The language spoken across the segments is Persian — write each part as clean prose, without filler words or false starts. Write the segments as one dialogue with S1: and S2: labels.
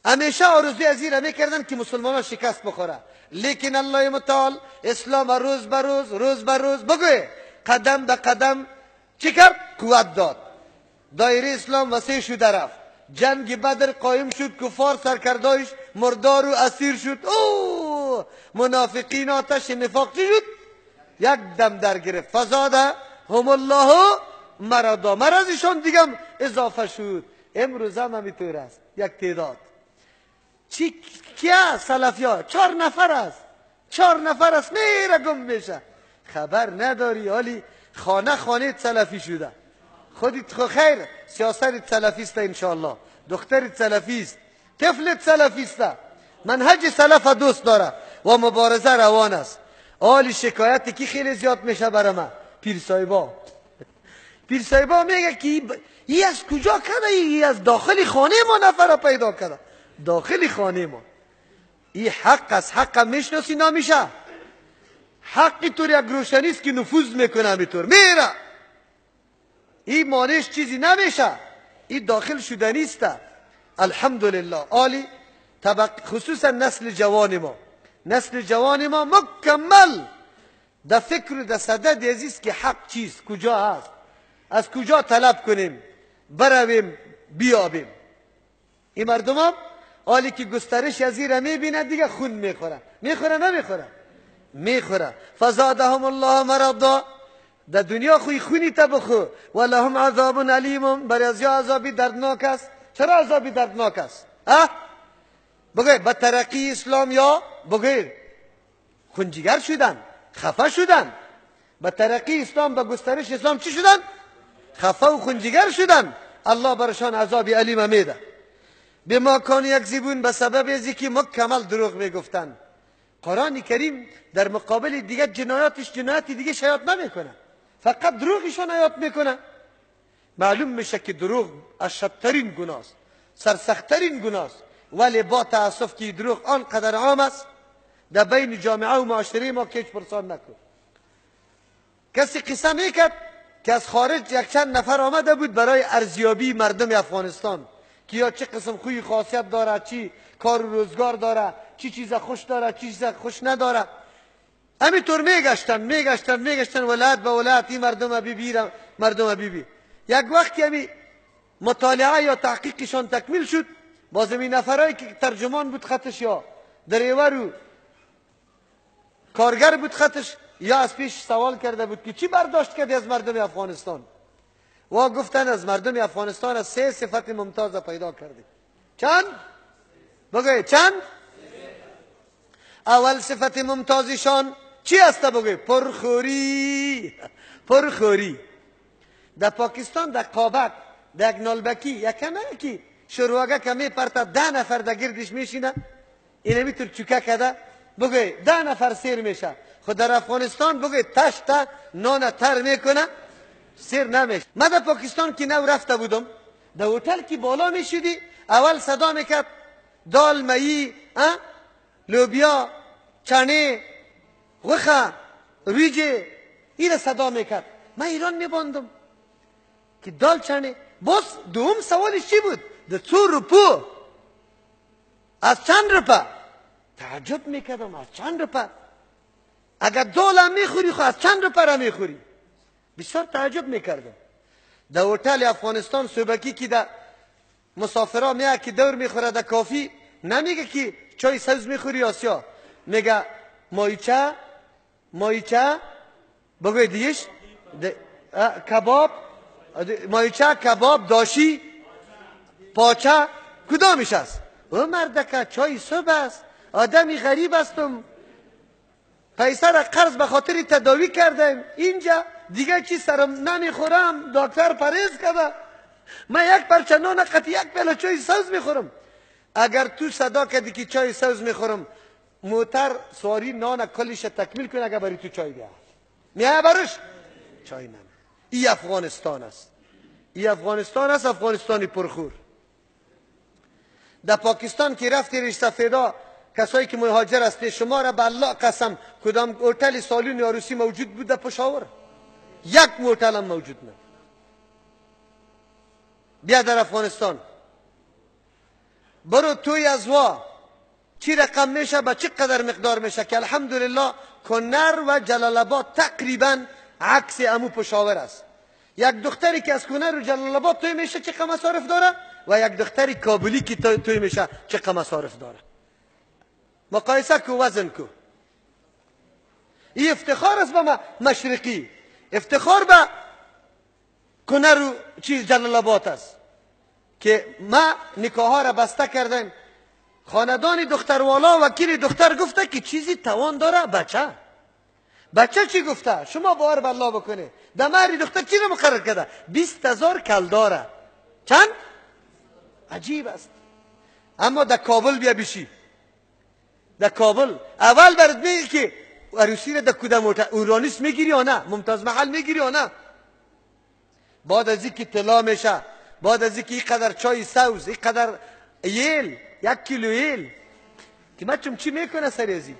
S1: همیشه آرزوی از این میکردن که مسلمان شکست بخوره. لیکن الله متعال اسلام روز به روز بگوی قدم به قدم چی کرد؟ قوت داد. دایره اسلام وسیع شد رفت. جنگ بدر قایم شد، کفار سرکردایش مردار و اسیر شد. اوه منافقین آتش نفاق چی شد؟ یک دم در گرفت. فزاده هم الله مرضا، مرضشان دیگه اضافه شد. امروز هم همینطور است. یک تعداد کیا سلفیا 4 نفر است، 4 نفر است، میره گم میشه، خبر نداری. حالی خانه سلفی شده. خودت خو خیر سیاست سلفیسته، انشاءالله دخترت سلفیست، طفلت سلفیسته، منهج سلف دوست داره و مبارزه روان است. حالی شکایتی که خیلی زیاد میشه برای من، پیر صاحبا میگه که ای از کجا کنه؟ ای از داخل خانه ما نفر پیدا کرده، داخل خانه ما. ای حق است، حق میشناسی نمیشه. حقی طور یک روشنی است که نفوذ میکنه، همینطور میره. این مانش چیزی نمیشه، این داخل شدنی است. الحمدلله. عالی خصوصا نسل جوان ما مکمل در فکر و در صدد عزیز که حق چیست، کجا هست، از کجا طلب کنیم، برویم بیابیم. این مردم هم حالی که گسترش از این را میبینه دیگه خون میخوره میخوره. فزادهم الله مرضا. در دنیا خوی خونی تبخو و لهم عذاب علیم، برای از عذابی دردناک است. چرا عذابی دردناک است؟ بگوی به ترقی اسلام یا بگوی خونجگر شدن، خفه شدن. به ترقی اسلام، به گسترش اسلام چی شدن؟ خفه و خونجگر شدن. الله برشان عذابی علیم میده. بما کانوا یکذبون، به سبب ازی که مکمل دروغ میگفتن. قرآن کریم در مقابل دیگه جنایاتی دیگه شاید نمیکنه، فقط دروغشان حیات میکنه. معلوم میشه که دروغ اشدترین گناه است، سرسختترین گناه است. ولی با تاسف که دروغ آنقدر عام است در بین جامعه و معاشره ما که هیچ پرسان نکن. کسی قصه میکرد که از خارج یک چند نفر آمده بود برای ارزیابی مردم افغانستان که یا چه قسم خوی خاصیت داره، چی کار و روزگار داره، چی چیز خوش داره، چی چیز خوش نداره. همینطور میگشتن ولایت به ولایت، این مردم بی. یک وقت همی مطالعه یا تحقیقشان تکمیل شد، باز این نفرایی که ترجمان بود خطش، یا دریور و کارگر بود خطش، یا از پیش سوال کرده بود که چی برداشت کردی از مردم افغانستان؟ و گفتن از مردم افغانستان از 3 صفت ممتاز پیدا کردی. چند؟ بگوی چند؟ اول صفت ممتازشان چی است؟ بگوی پرخوری. در پاکستان در قابق در یک نالبکی یکمه که شروعه که میپرته 10 نفر در گردش میشینه، این میتور چوکه کده، بگوی 10 نفر سیر میشه. خود در افغانستان بگوی تشت نان تر میکنه، سیر نمیشه. من در پاکستان که نو رفته بودم، در هتل که بالا میشدی اول صدا میکرد دال مایی، لوبیا، چانه، وخه، ریجه، این صدا میکرد. من ایران میباندم که دال چانه. باز دوم سوالش چی بود؟ ده 2 روپو از چند روپه؟ تعجب میکردم از چند روپه؟ اگر دال میخوری خو از چند روپه را میخوری؟ بسیار تعجب میکردم. در هتل افغانستان صبحکی که در مسافرها میاد که دور میخوره در کافی، نمیگه که چای سبز میخوری یا سیاه، میگه مایچه بگوی دیش کباب، مایچه کباب، داشی، پاچه، کدامش است؟ او مردکه چای صبح است، آدمی غریب هستم، پیسه را قرض به خاطر تداوی کردم اینجا دیگه چی سرم نمیخورم، دکتر پرهیز کرده، من یک پرچه نان قطع یک پیاله چای سبز میخورم. اگر تو صدا کردی که چای سبز میخورم، موتر سواری نان کلش تکمیل کنه اگر بری تو چای بیا میای برش چای نم. این افغانستان است، افغانستانی پرخور. در پاکستان که رفتی ریش سفیدا، کسایی که مهاجر هستی، شما را به الله قسم کدام هتل سالون عروسی موجود بود در پشاور؟ یک هتل هم موجود نه. بیا در افغانستان برو توی از وا چی رقم میشه با چی قدر مقدار میشه که الحمدلله کنر و جلال آباد تقریبا عکس امو پشاور است. یک دختری که از کنر و جلال آباد توی میشه چه مصارف داره و یک دختری کابلی که توی میشه چه مصارف داره. مقایسه کو، وزن کو. این افتخار است به مشرقی، افتخار به کنر و جلال آباد است که ما نکاح ها را بسته کردیم. خاندان دختروالا وکیل دختر گفته که چیزی توان داره. بچه چی گفته؟ شما باور به الله بکنه در مهر دختر چی رو مقرر کرده؟ 20,000 کل داره. چند؟ عجیب است. اما در کابل بیا بشی، در کابل اول برات میگه که عروسی را در کدام اورانیس میگیری یا نه، ممتاز محل میگیری یا نه. بعد از اینکه طلا میشه، بعد از اینکه اینقدر چای سوز، اینقدر یل، 1 کیلو یل که مچم چی میکنه سریزی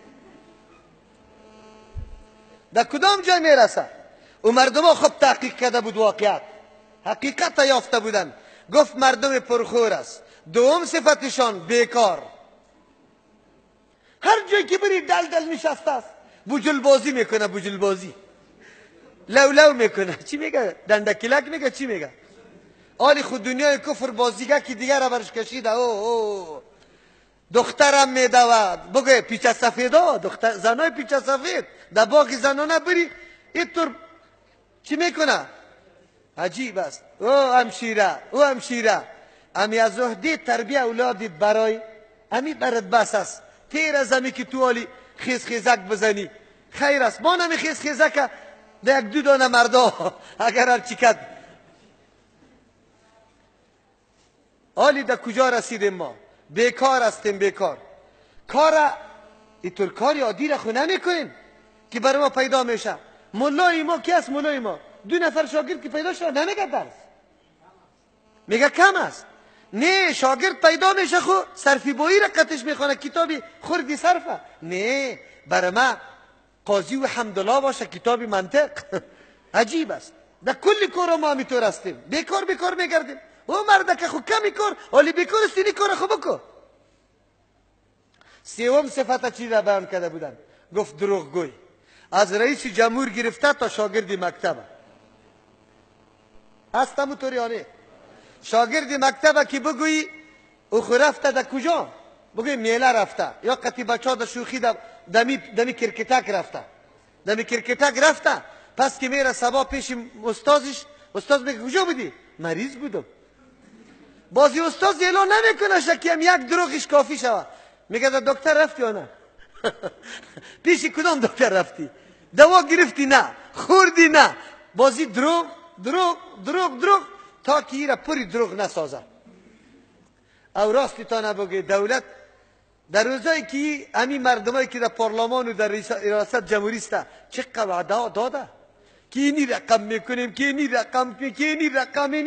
S1: در کدام جای میرسه. و مردم ها خب تحقیق کرده بود، واقعیت حقیقت یافته بودن. گفت مردم پرخور است. دوم صفتشان بیکار، هر جایی که بری دل نشسته است، بوجل بازی میکنه، بوجل بازی لو میکنه. چی میگه؟ دندکلک میگه، چی میگه؟ آلی خود دنیای کفر بازیگه که دیگر را برش کشیده. دخترم میدود بگه پیچه سفیدا، زنای پیچه سفید در باغ زنانه بری اینطور چی میکنه؟ عجیب است. او همشیره امی از عهده تربیه اولادی برای امی برات بس است. تیر از امی که تو آلی خیزک بزنی خیر است. ما نمی خیزک در 1-2 دانه مردا اگر هر چی کد. آلی در کجا رسیدیم ما؟ بیکار هستیم، بیکار. کار اینطور کاری عادی را خو نمیکنیم که برای ما پیدا میشه. ملای ما کی است؟ ملای ما 2 نفر شاگرد که پیدا شد نمیگه درس، میگه کم است. نه، شاگرد پیدا میشه خو صرفی بایی را قطش میخونه، کتابی خردی صرفه. نه، برای ما قاضی و حمدالله باشه، کتابی منطق. عجیب است. در کل کار ما همینطور هستیم، بیکار میگردیم. او مرد که خو کمی کار، ولی بیکار است، اینی کار خو بکن. سوم صفت چی را بیان کرده بودن؟ گفت دروغگوی. از رئیس جمهور گرفته تا شاگرد مکتب هست همونطوری یا نه؟ شاگرد مکتب که بگویی او خو رفته در کجا؟ بگویی میله رفته، یا قطی بچه ها در شوخی دمی کرکتک رفته. پس که میره سبا پیش استازش، استاز میگه کجا بودی؟ مریض بودم. بازی استاد اعلان نمیکنه که هم یک دروغش کافی شود. میگه دکتر رفتی یا نه؟ پیش کدام دکتر رفتی؟ دوا گرفتی نه؟ خوردی نه؟ بازی دروغ تا که ایره پوری دروغ نسازه. او راستی تا نبگه دولت در روزایی که همین مردمایی که در پارلمان و در ریاست جمهوری است چه قواعد داده که اینی رقم میکنیم، که اینی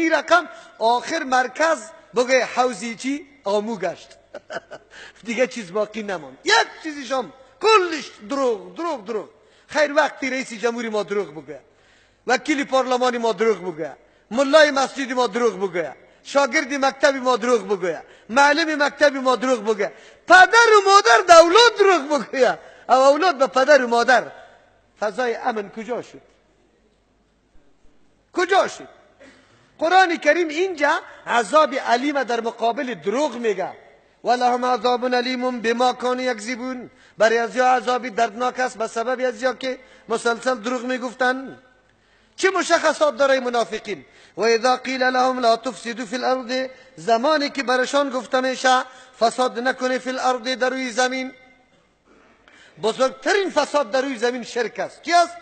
S1: رقم آخر مرکز بگه حوزی چی؟ آمو گشت. دیگه چیز باقی نماند. یک چیزیش هم کلش دروغ. خیر وقتی رئیس جمهوری ما دروغ بگه، وکیل پارلمانی ما دروغ بگه، ملای مسجدی ما دروغ بگه، شاگرد مکتبی ما دروغ بگه، معلم مکتبی ما دروغ بگه، پدر و مادر به اولاد دروغ بگه، او اولاد به پدر و مادر. فضای امن کجا شد؟ قرآن کریم اینجا عذاب علیم در مقابل دروغ میگه. ولهم عذاب علیم بما کانوا یکذبون. برای ازیا عذابی دردناک است به سبب ازیا که مسلسل دروغ میگفتن. چه مشخصات داره منافقین؟ و اذا قیل لهم لا تفسدوا فی الارض، زمانی که برشان گفته میشه فساد نکنه فی الارض، در روی زمین. بزرگترین فساد در روی زمین شرک است. چی است؟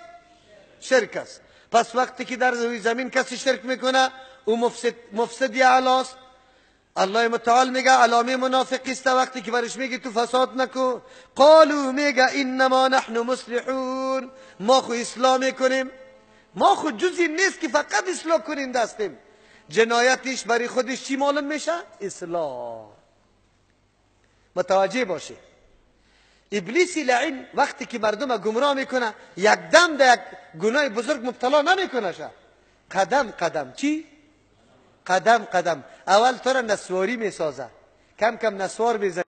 S1: شرک است. پس وقتی که در روی زمین کسی شرک میکنه او مفسدی اعلاست. الله متعال میگه علامه منافقی است وقتی که برش میگه تو فساد نکن. قالو میگه انما نحن مصلحون، ما خو اصلاح میکنیم. ما خود جزی نیست که فقط اصلاح کنیم دستیم. جنایتش برای خودش چی معلوم میشه؟ اصلاح. متوجه باشه. ابلیس لعین وقتی که مردم گمراه میکنه یک دم در یک گناه بزرگ مبتلا نمیکنه شه. قدم چی؟ قدم اول تو را نسواری میسازه کم کم نسوار بزنید.